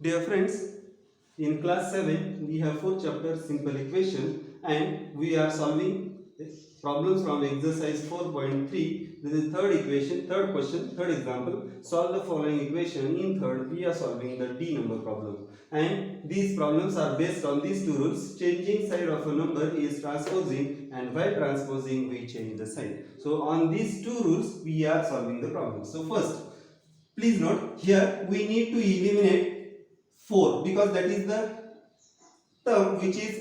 Dear friends, in class 7 we have 4 chapters simple equation and we are solving problems from exercise 4.3. This is third equation, third question, third example. Solve the following equation. In third we are solving the D number problem and these problems are based on these two rules. Changing side of a number is transposing and while transposing we change the sign. So on these two rules we are solving the problem. So first, please note here we need to eliminate 4 because that is the term which is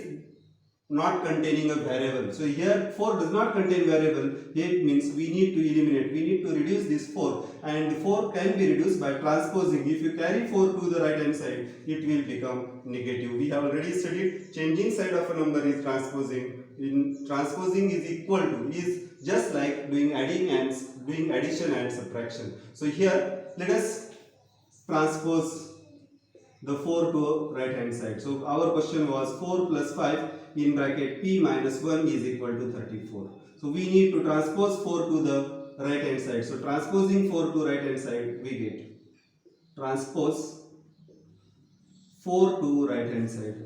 not containing a variable. So here 4 does not contain variable. It means we need to eliminate. We need to reduce this 4 and 4 can be reduced by transposing. If you carry 4 to the right hand side, it will become negative. We have already studied changing side of a number is transposing. In transposing is equal to is just like doing adding and doing addition and subtraction. So here let us transpose the 4 to right hand side. So our question was 4 plus 5 in bracket p minus 1 is equal to 34. So we need to transpose 4 to the right hand side. So transposing 4 to right hand side we get transpose 4 to right hand side.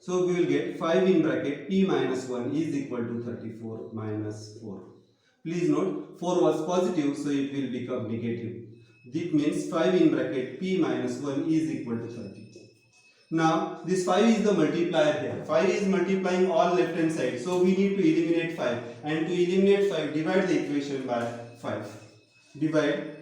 So we will get 5 in bracket p minus 1 is equal to 34 minus 4. Please note 4 was positive so it will become negative. This means 5 in bracket p minus 1 is equal to 30. Now this 5 is the multiplier here. 5 is multiplying all left hand side. So we need to eliminate 5. And to eliminate 5, divide the equation by 5. Divide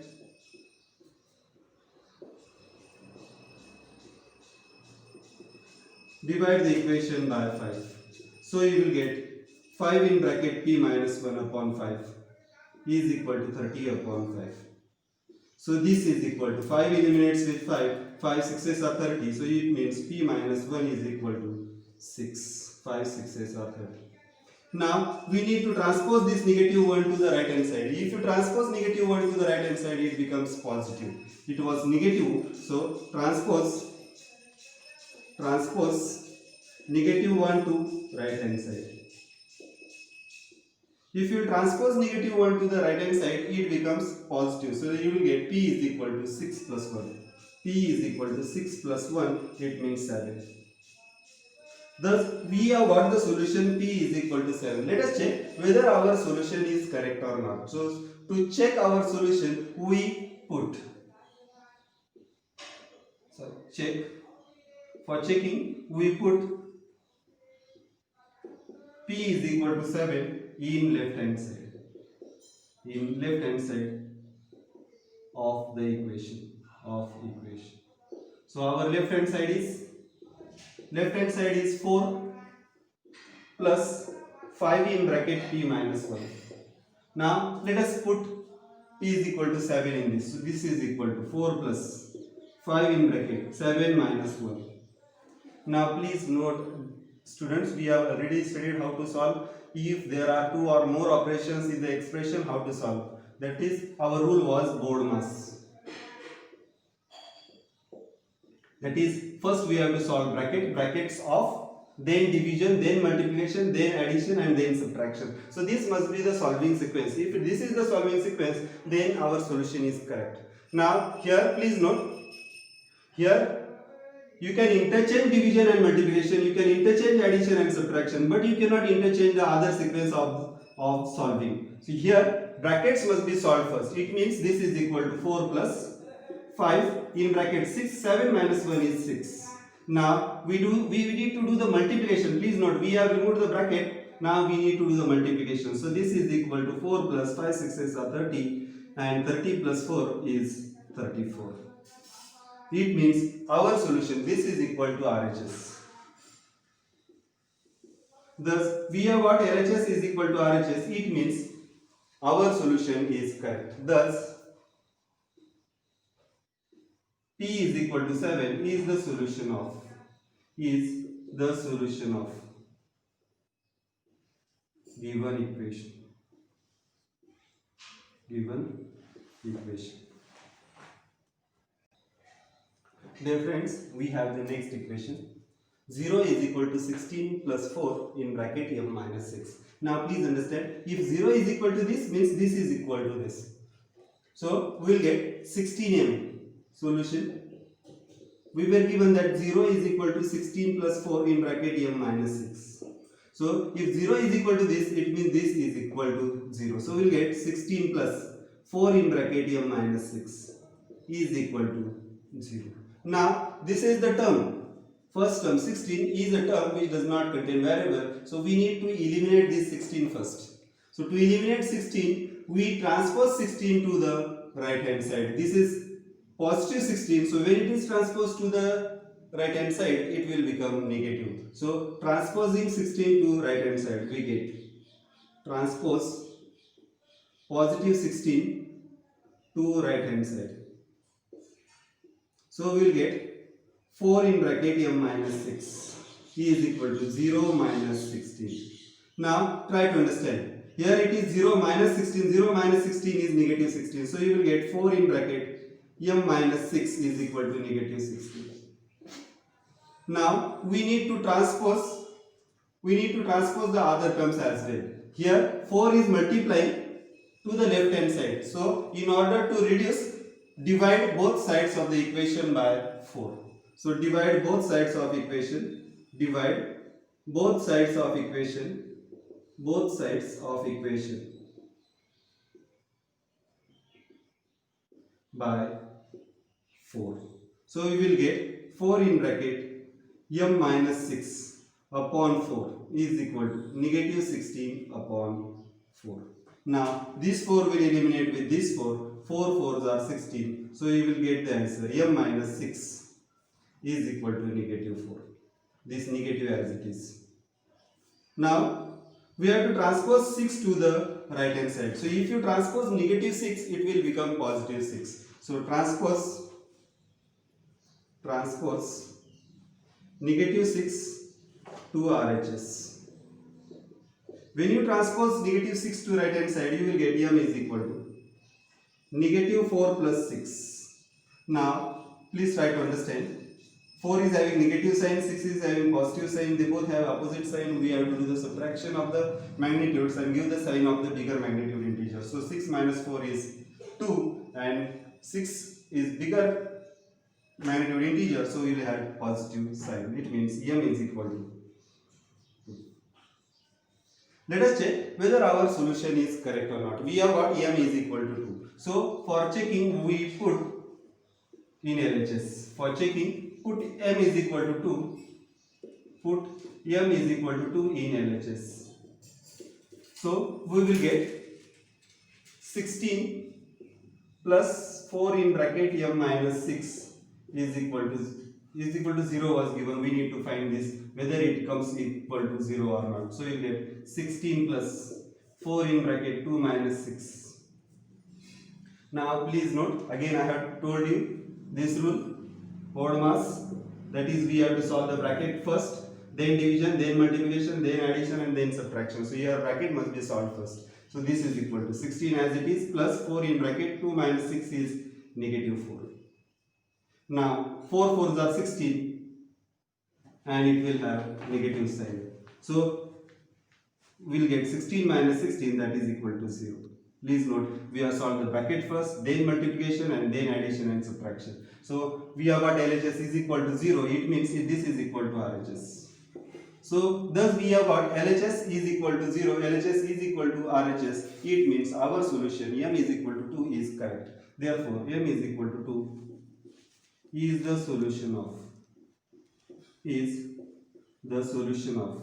the equation by 5. So you will get 5 in bracket p minus 1 upon 5 is equal to 30 upon 5. So this is equal to 5 eliminates with 5. 5 sixes are 30. So it means p minus 1 is equal to 6. 5 sixes are 30. Now we need to transpose this negative 1 to the right hand side. If you transpose negative 1 to the right hand side, it becomes positive. It was negative. So transpose negative 1 to right hand side. If you transpose negative 1 to the right hand side, it becomes positive. So you will get p is equal to 6 plus 1. P is equal to 6 plus 1, it means 7. Thus, we have got the solution p is equal to 7. Let us check whether our solution is correct or not. So, to check our solution, we put. So, check. For checking, we put p is equal to 7 in left hand side. In left hand side of the equation. So our left hand side is 4 plus 5 in bracket p minus 1. Now let us put p is equal to 7 in this. So this is equal to 4 plus 5 in bracket 7 minus 1. Now please note, students, we have already studied how to solve if there are two or more operations in the expression, how to solve. That is, our rule was BODMAS. That is, first we have to solve brackets of, then division, then multiplication, then addition and then subtraction. So this must be the solving sequence. If this is the solving sequence, then our solution is correct. Now here please note, here you can interchange division and multiplication, you can interchange addition and subtraction, but you cannot interchange the other sequence of solving. So here brackets must be solved first. It means this is equal to 4 plus 5 in bracket 6, 7 minus 1 is 6. Now we need to do the multiplication. Please note, we have removed the bracket. Now we need to do the multiplication. So this is equal to 4 plus 5 sixes are 30 and 30 plus 4 is 34. It means our solution, this is equal to RHS. Thus, we have got LHS is equal to RHS. It means our solution is correct. Thus, P is equal to 7 is the solution of given equation. Dear friends, we have the next equation. 0 is equal to 16 plus 4 in bracket m minus 6. Now please understand, if 0 is equal to this, means this is equal to this. So we will get 16m. Solution we were given that 0 is equal to 16 plus 4 in bracket m minus 6. So if 0 is equal to this, it means this is equal to 0. So we'll get 16 plus 4 in bracket m minus 6 is equal to 0. Now this is the term. First term 16 is a term which does not contain variable. So we need to eliminate this 16 first. So to eliminate 16, we transpose 16 to the right hand side. This is positive 16. So when it is transposed to the right hand side, it will become negative. So transposing 16 to right hand side, we get transpose positive 16 to right hand side. So we will get 4 in bracket m minus 6 is equal to 0 minus 16. Now try to understand. Here it is 0 minus 16. 0 minus 16 is negative 16. So you will get 4 in bracket m minus 6 is equal to negative 16. Now we need to transpose the other terms as well. Here 4 is multiplying to the left hand side. So in order to reduce, divide both sides of the equation by 4. So divide both sides of equation by 4. So we will get 4 in bracket m minus 6 upon 4 is equal to negative 16 upon 4. Now this 4 will eliminate with this 4. 4 4s are 16. So you will get the answer m minus 6 is equal to negative 4. This negative as it is. Now we have to transpose 6 to the right hand side. So if you transpose negative 6, it will become positive 6. So transpose negative 6 to RHS. When you transpose negative 6 to right hand side, you will get m is equal to negative 4 plus 6. Now please try to understand. 4 is having negative sign, 6 is having positive sign. They both have opposite sign. We have to do the subtraction of the magnitudes and give the sign of the bigger magnitude integer. So 6 minus 4 is 2 and 6 is bigger magnitude integer. So we will have positive sign. It means m is equal to 2. Let us check whether our solution is correct or not. We have got m is equal to 2. So for checking, we put in LHS. For checking, put m is equal to 2. Put m is equal to 2 in LHS. So we will get 16 plus 4 in bracket m minus 6 is equal to 0 was given. We need to find this whether it comes equal to 0 or not. So you get 16 plus 4 in bracket 2 minus 6. Now please note, again I have told you this rule, BODMAS, that is we have to solve the bracket first, then division, then multiplication, then addition and then subtraction. So your bracket must be solved first. So this is equal to 16 as it is plus 4 in bracket 2 minus 6 is negative 4. Now 4 4s are 16 and it will have negative sign. So we will get 16 minus 16, that is equal to 0. Please note, we have solved the bracket first, then multiplication and then addition and subtraction. So we have got LHS is equal to 0. It means this is equal to RHS. So thus we have got LHS is equal to 0, LHS is equal to RHS. It means our solution m is equal to 2 is correct. Therefore m is equal to 2 is the solution of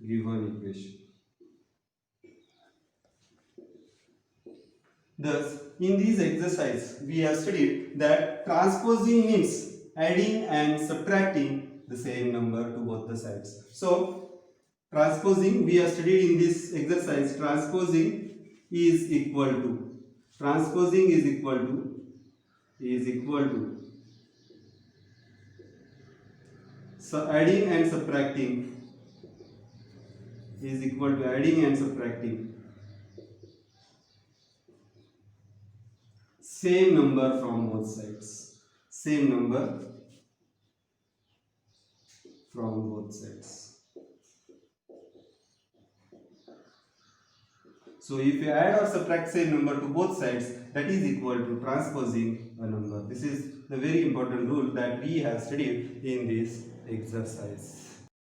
given equation. Thus, in this exercise, we have studied that transposing means adding and subtracting the same number to both the sides. So, transposing, we have studied in this exercise, transposing is equal to so adding and subtracting is equal to adding and subtracting same number from both sides. Same number from both sides. So if you add or subtract same number to both sides, that is equal to transposing a number. This is the very important rule that we have studied in this exercise.